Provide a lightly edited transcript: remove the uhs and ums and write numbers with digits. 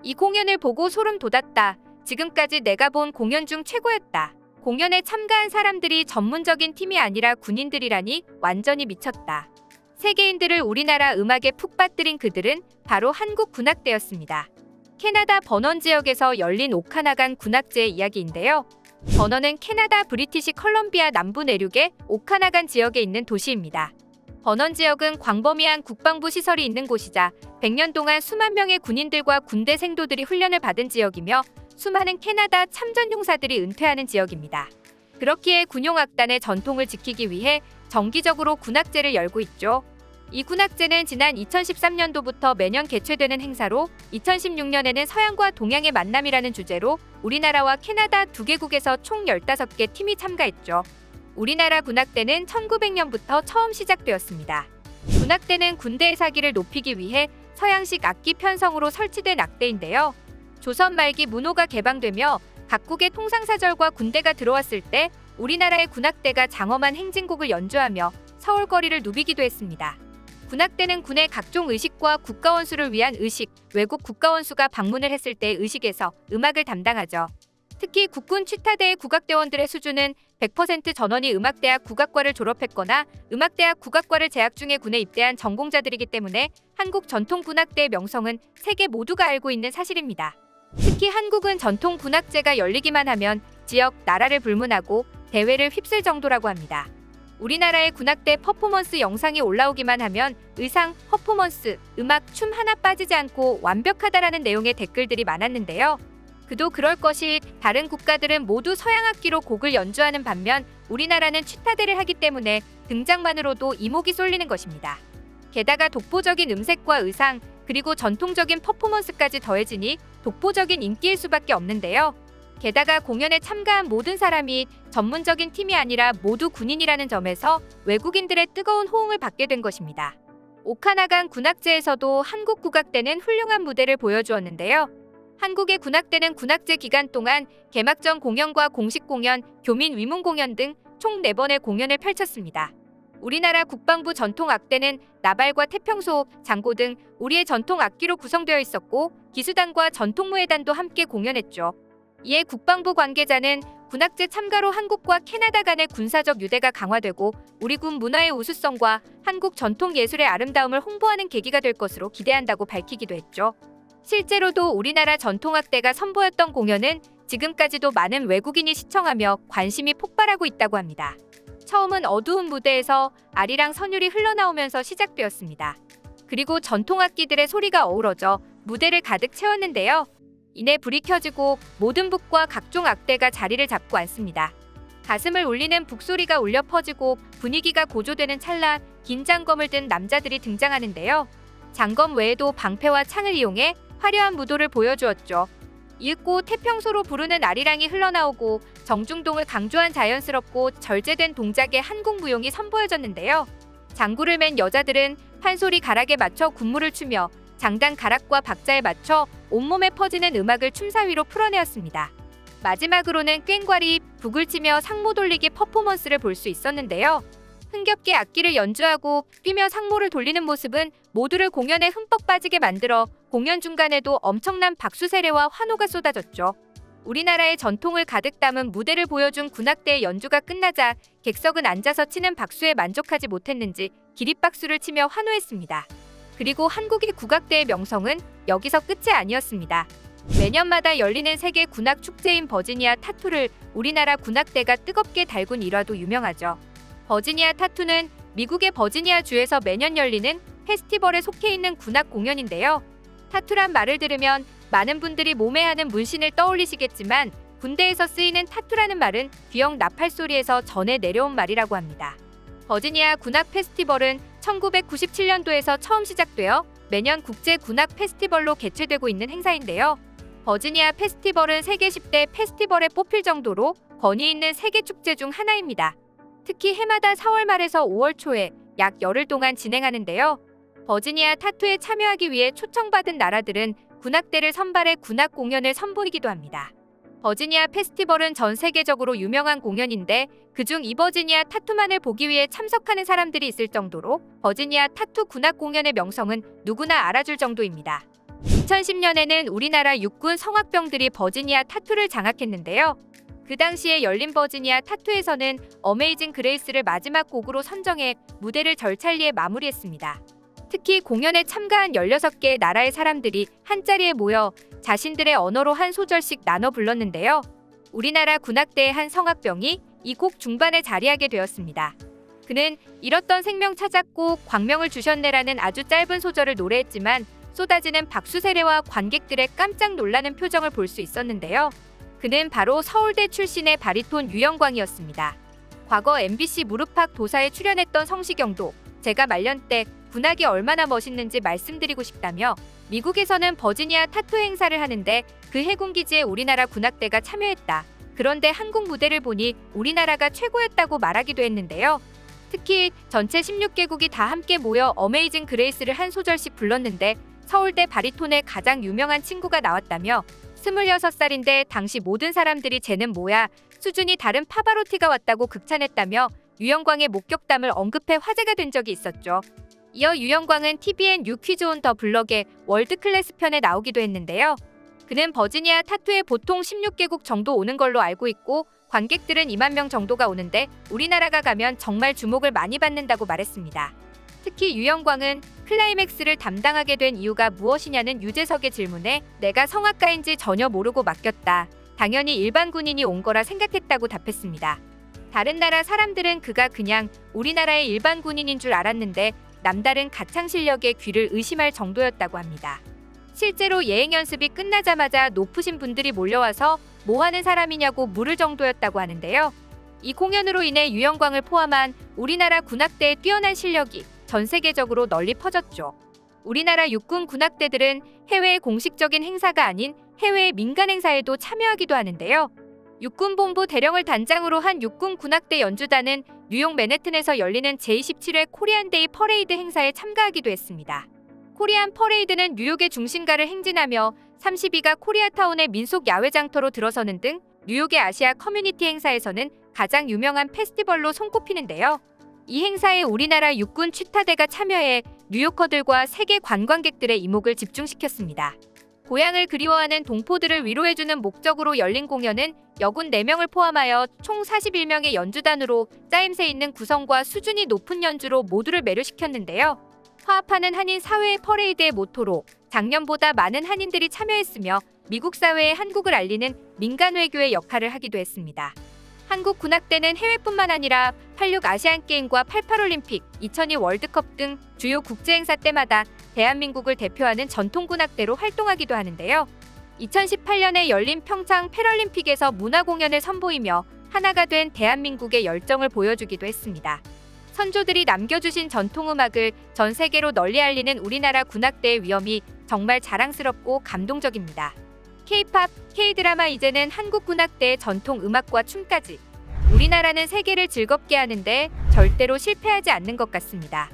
이 공연을 보고 소름 돋았다. 지금까지 내가 본 공연 중 최고였다. 공연에 참가한 사람들이 전문적인 팀이 아니라 군인들이라니 완전히 미쳤다. 세계인들을 우리나라 음악에 푹 빠뜨린 그들은 바로 한국 군악대였습니다. 캐나다 버넌 지역에서 열린 오카나간 군악제의 이야기인데요. 버넌은 캐나다 브리티시 컬럼비아 남부 내륙의 오카나간 지역에 있는 도시입니다. 버넌 지역은 광범위한 국방부 시설이 있는 곳이자 100년 동안 수만 명의 군인들과 군대 생도들이 훈련을 받은 지역이며 수많은 캐나다 참전 용사들이 은퇴하는 지역입니다. 그렇기에 군용악단의 전통을 지키기 위해 정기적으로 군악제를 열고 있죠. 이 군악제는 지난 2013년도부터 매년 개최되는 행사로 2016년에는 서양과 동양의 만남이라는 주제로 우리나라와 캐나다 두 개국에서 총 15개 팀이 참가했죠. 우리나라 군악대는 1900년부터 처음 시작되었습니다. 군악대는 군대의 사기를 높이기 위해 서양식 악기 편성으로 설치된 악대인데요. 조선 말기 문호가 개방되며 각국의 통상사절과 군대가 들어왔을 때 우리나라의 군악대가 장엄한 행진곡을 연주하며 서울 거리를 누비기도 했습니다. 군악대는 군의 각종 의식과 국가원수를 위한 의식, 외국 국가원수가 방문을 했을 때의 의식에서 음악을 담당하죠. 특히 국군 취타대의 국악대원들의 수준은 100% 전원이 음악대학 국악과를 졸업했거나 음악대학 국악과를 재학 중에 군에 입대한 전공자들이기 때문에 한국 전통 군악대의 명성은 세계 모두가 알고 있는 사실입니다. 특히 한국은 전통 군악제가 열리기만 하면 지역, 나라를 불문하고 대회를 휩쓸 정도라고 합니다. 우리나라의 군악대 퍼포먼스 영상이 올라오기만 하면 의상, 퍼포먼스, 음악, 춤 하나 빠지지 않고 완벽하다라는 내용의 댓글들이 많았는데요. 그도 그럴 것이 다른 국가들은 모두 서양 악기로 곡을 연주하는 반면 우리나라는 취타대를 하기 때문에 등장만으로도 이목이 쏠리는 것입니다. 게다가 독보적인 음색과 의상, 그리고 전통적인 퍼포먼스까지 더해지니 독보적인 인기일 수밖에 없는데요. 게다가 공연에 참가한 모든 사람이 전문적인 팀이 아니라 모두 군인이라는 점에서 외국인들의 뜨거운 호응을 받게 된 것입니다. 오카나간 군악제에서도 한국 국악대는 훌륭한 무대를 보여주었는데요. 한국의 군악대는 군악제 기간 동안 개막전 공연과 공식 공연, 교민 위문 공연 등 총 4번의 공연을 펼쳤습니다. 우리나라 국방부 전통 악대는 나발과 태평소, 장고 등 우리의 전통 악기로 구성되어 있었고 기수단과 전통무예단도 함께 공연했죠. 이에 국방부 관계자는 군악제 참가로 한국과 캐나다 간의 군사적 유대가 강화되고 우리 군 문화의 우수성과 한국 전통 예술의 아름다움을 홍보하는 계기가 될 것으로 기대한다고 밝히기도 했죠. 실제로도 우리나라 전통악대가 선보였던 공연은 지금까지도 많은 외국인이 시청하며 관심이 폭발하고 있다고 합니다. 처음은 어두운 무대에서 아리랑 선율이 흘러나오면서 시작되었습니다. 그리고 전통악기들의 소리가 어우러져 무대를 가득 채웠는데요. 이내 불이 켜지고 모든 북과 각종 악대가 자리를 잡고 앉습니다. 가슴을 울리는 북소리가 울려 퍼지고 분위기가 고조되는 찰나 긴장검을 든 남자들이 등장하는데요. 장검 외에도 방패와 창을 이용해 화려한 무도를 보여주었죠. 이윽고 태평소로 부르는 아리랑이 흘러나오고 정중동을 강조한 자연스럽고 절제된 동작의 한국 무용이 선보여졌는데요. 장구를 맨 여자들은 판소리 가락에 맞춰 군무를 추며 장단 가락과 박자에 맞춰 온몸에 퍼지는 음악을 춤사위로 풀어내었습니다. 마지막으로는 꽹과리, 북을 치며 상모 돌리기 퍼포먼스를 볼 수 있었는데요. 흥겹게 악기를 연주하고 뛰며 상모를 돌리는 모습은 모두를 공연에 흠뻑 빠지게 만들어 공연 중간에도 엄청난 박수 세례와 환호가 쏟아졌죠. 우리나라의 전통을 가득 담은 무대를 보여준 군악대의 연주가 끝나자 객석은 앉아서 치는 박수에 만족하지 못했는지 기립박수를 치며 환호했습니다. 그리고 한국의 국악대의 명성은 여기서 끝이 아니었습니다. 매년마다 열리는 세계 군악 축제인 버지니아 타투를 우리나라 군악대가 뜨겁게 달군 일화도 유명하죠. 버지니아 타투는 미국의 버지니아 주에서 매년 열리는 페스티벌에 속해 있는 군악 공연인데요. 타투란 말을 들으면 많은 분들이 몸에 하는 문신을 떠올리시겠지만 군대에서 쓰이는 타투라는 말은 귀형 나팔 소리에서 전해 내려온 말이라고 합니다. 버지니아 군악 페스티벌은 1997년도에서 처음 시작되어 매년 국제 군악 페스티벌로 개최되고 있는 행사인데요. 버지니아 페스티벌은 세계 10대 페스티벌에 뽑힐 정도로 권위 있는 세계 축제 중 하나입니다. 특히 해마다 4월 말에서 5월 초에 약 열흘 동안 진행하는데요. 버지니아 타투에 참여하기 위해 초청받은 나라들은 군악대를 선발해 군악 공연을 선보이기도 합니다. 버지니아 페스티벌은 전 세계적으로 유명한 공연인데 그중 이 버지니아 타투만을 보기 위해 참석하는 사람들이 있을 정도로 버지니아 타투 군악 공연의 명성은 누구나 알아줄 정도입니다. 2010년에는 우리나라 육군 성악병들이 버지니아 타투를 장악했는데요. 그 당시에 열린 버지니아 타투에서는 어메이징 그레이스를 마지막 곡으로 선정해 무대를 절찰리에 마무리했습니다. 특히 공연에 참가한 16개 나라의 사람들이 한자리에 모여 자신들의 언어로 한 소절씩 나눠 불렀는데요. 우리나라 군악대의 한 성악병이 이 곡 중반에 자리하게 되었습니다. 그는 잃었던 생명 찾았고 광명을 주셨네라는 아주 짧은 소절을 노래했지만 쏟아지는 박수 세례와 관객들의 깜짝 놀라는 표정을 볼 수 있었는데요. 그는 바로 서울대 출신의 바리톤 유영광이었습니다. 과거 MBC 무릎팍 도사에 출연했던 성시경도 제가 말년 때 군악이 얼마나 멋있는지 말씀드리고 싶다며 미국에서는 버지니아 타투 행사를 하는데 그 해군기지에 우리나라 군악대가 참여했다. 그런데 한국 무대를 보니 우리나라가 최고였다고 말하기도 했는데요. 특히 전체 16개국이 다 함께 모여 어메이징 그레이스를 한 소절씩 불렀는데 서울대 바리톤의 가장 유명한 친구가 나왔다며 26살인데 당시 모든 사람들이 쟤는 뭐야 수준이 다른 파바로티가 왔다고 극찬했다며 유영광의 목격담을 언급해 화제가 된 적이 있었죠. 이어 유영광은 TVN 뉴 퀴즈 온 더 블럭의 월드클래스 편에 나오기도 했는데요. 그는 버지니아 타투에 보통 16개국 정도 오는 걸로 알고 있고 관객들은 2만 명 정도가 오는데 우리나라가 가면 정말 주목을 많이 받는다고 말했습니다. 특히 유영광은 클라이맥스를 담당하게 된 이유가 무엇이냐는 유재석의 질문에 내가 성악가인지 전혀 모르고 맡겼다. 당연히 일반 군인이 온 거라 생각했다고 답했습니다. 다른 나라 사람들은 그가 그냥 우리나라의 일반 군인인 줄 알았는데 남다른 가창 실력에 귀를 의심할 정도였다고 합니다. 실제로 예행 연습이 끝나자마자 높으신 분들이 몰려와서 뭐 하는 사람이냐고 물을 정도였다고 하는데요. 이 공연으로 인해 유영광을 포함한 우리나라 군악대의 뛰어난 실력이 전 세계적으로 널리 퍼졌죠. 우리나라 육군 군악대들은 해외의 공식적인 행사가 아닌 해외의 민간 행사에도 참여하기도 하는데요. 육군본부 대령을 단장으로 한 육군 군악대 연주단은 뉴욕 맨해튼에서 열리는 제27회 코리안데이 퍼레이드 행사에 참가하기도 했습니다. 코리안 퍼레이드는 뉴욕의 중심가를 행진하며 32가 코리아타운의 민속 야외 장터로 들어서는 등 뉴욕의 아시아 커뮤니티 행사에서는 가장 유명한 페스티벌로 손꼽히는데요. 이 행사에 우리나라 육군 취타대가 참여해 뉴요커들과 세계 관광객들의 이목을 집중시켰습니다. 고향을 그리워하는 동포들을 위로해주는 목적으로 열린 공연은 여군 4명을 포함하여 총 41명의 연주단으로 짜임새 있는 구성과 수준이 높은 연주로 모두를 매료시켰는데요. 화합하는 한인 사회의 퍼레이드의 모토로 작년보다 많은 한인들이 참여했으며 미국 사회에 한국을 알리는 민간 외교의 역할을 하기도 했습니다. 한국 군악대는 해외뿐만 아니라 86 아시안게임과 88올림픽, 2002 월드컵 등 주요 국제행사 때마다 대한민국을 대표하는 전통 군악대로 활동하기도 하는데요. 2018년에 열린 평창 패럴림픽에서 문화공연을 선보이며 하나가 된 대한민국의 열정을 보여주기도 했습니다. 선조들이 남겨주신 전통음악을 전 세계로 널리 알리는 우리나라 군악대의 위엄이 정말 자랑스럽고 감동적입니다. K-팝, K-드라마 이제는 한국 군악대의 전통 음악과 춤까지 우리나라는 세계를 즐겁게 하는데 절대로 실패하지 않는 것 같습니다.